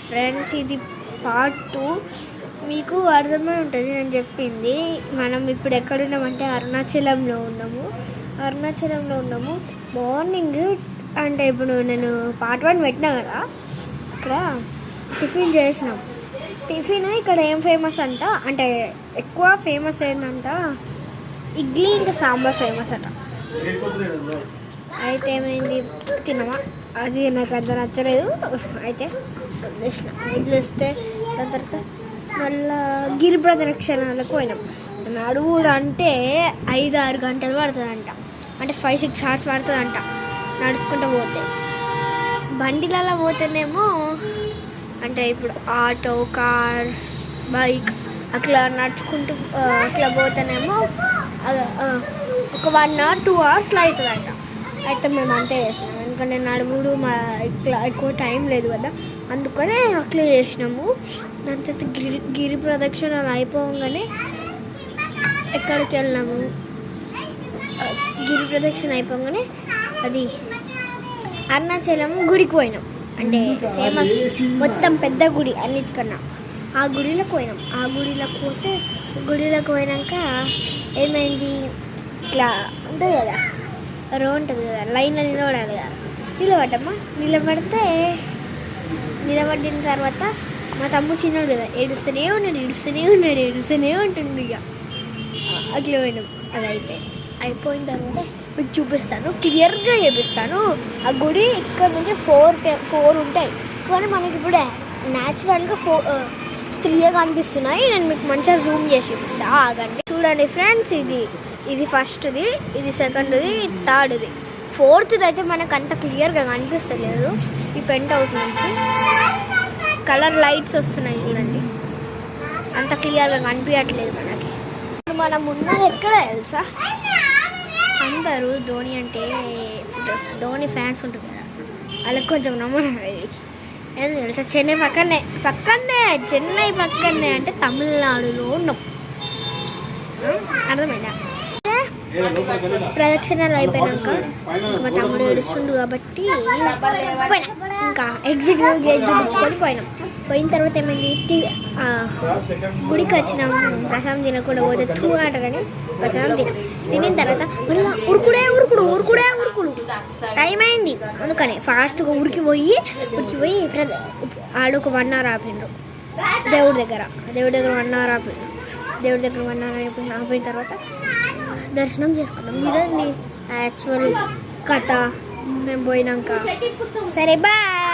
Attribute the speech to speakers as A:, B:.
A: Friends, ఇది part 2. మీకు అర్థమై ఉంటుంది నేను చెప్పింది. మనం ఇప్పుడు ఎక్కడున్నామంటే అరుణాచలంలో ఉన్నాము. మార్నింగ్ అంటే ఇప్పుడు నేను పార్ట్ 1 పెట్టినా కదా, ఇక్కడ టిఫిన్ చేసినాం. టిఫిన్ ఇక్కడ ఏం ఫేమస్ అంట, అంటే ఎక్కువ ఫేమస్ ఏంటంట ఇడ్లీ ఇంకా సాంబార్ ఫేమస్ అట. అయితే ఏమైంది, తినమా, అది నాకు అంత నచ్చలేదు. అయితే వదిలేసిన. వదిలేస్తే దాని తర్వాత మళ్ళా గిరి ప్రదక్షిణాలకు పోయినాం. నడువుడు అంటే 5-6 గంటలు పడుతుందంట, అంటే 5-6 hours పడుతుందంట నడుచుకుంటూ పోతే. బండిలలో పోతేనేమో అంటే ఇప్పుడు ఆటో, కార్, బైక్ అట్లా నడుచుకుంటూ అట్లా పోతేనేమో ఒక 1 or 2 hours అవుతుందంట. అయితే మేము అంతే చేసినాం, ఎందుకంటే నడువుడు ఇట్లా ఎక్కువ టైం లేదు కదా, అందుకనే అట్లా చేసినాము. దాని తర్వాత గిరి ప్రదక్షిణలు అయిపోగానే ఎక్కడికి వెళ్ళినాము, గిరి ప్రదక్షిణ అయిపోగానే అది అరుణాచలం గుడికి పోయినాం. అంటే ఫేమస్ మొత్తం పెద్ద గుడి అన్నిటికన్నా. ఆ గుడిలోకి పోయినాం. ఆ గుడిలోకి పోయినాక ఏమైంది, ఇట్లా ఉంటుంది కదా, రో ఉంటుంది కదా, లైన్లో నిలబడాలి కదా. నిలబడిన తర్వాత మా తమ్ముడు చిన్నాడు కదా, ఏడుస్తూనే ఉంటుండు. ఇక అట్లా పోయినాం. అది అయిపోయిన తర్వాత మీకు చూపిస్తాను, క్లియర్గా చూపిస్తాను. ఆ గుడి ఇక్కడ నుంచి 4 ఉంటాయి, కానీ మనకి ఇప్పుడు న్యాచురల్గా 3 కనిపిస్తున్నాయి. నేను మీకు మంచిగా జూమ్ చేసి చూపిస్తాను, ఆగండి. చూడండి ఫ్రెండ్స్, ఇది ఫస్ట్ది, ఇది సెకండ్ది, థర్డ్ది, 4th అయితే మనకు అంత క్లియర్గా కనిపిస్తలేదు. ఈ పెంట్ హౌస్ నుంచి కలర్ లైట్స్ వస్తున్నాయి చూడండి, అంత క్లియర్గా కనిపించట్లేదు మనకి. మనం ఉన్నది ఎక్కడ తెలుసా, అందరూ ధోని ఫ్యాన్స్ ఉంటుంది కదా, వాళ్ళకి కొంచెం నమ్మకం. ఏదో తెలుసా, చెన్నై పక్కనే అంటే తమిళనాడులో ఉన్నాం. అర్థమైందా? ప్రదక్షిణాలు అయిపోయినాక మా తమ్ముడు ఏడుస్తుండు కాబట్టి ఇంకా ఎగ్జిట్ చూపించుకొని పోయినాం. పోయిన తర్వాత ఏమైంది, గుడికి వచ్చినాము. ప్రసాదం తినకుండా పోతే తూ అంటారని ప్రసాదం తినిన తర్వాత మళ్ళీ ఉరుకుడు టైం అయింది. అందుకని ఫాస్ట్గా ఉరికి పోయి ఆడు ఒక 1 hour ఆపిండు. దేవుడి దగ్గర 1 hour ఆపిండు. దేవుడి దగ్గర 1 hour ఆపిన తర్వాత దర్శనం చేసుకున్నాం. ఇదండి యాక్చువల్ కథ. మేము పోయినాక సరే బాయ్.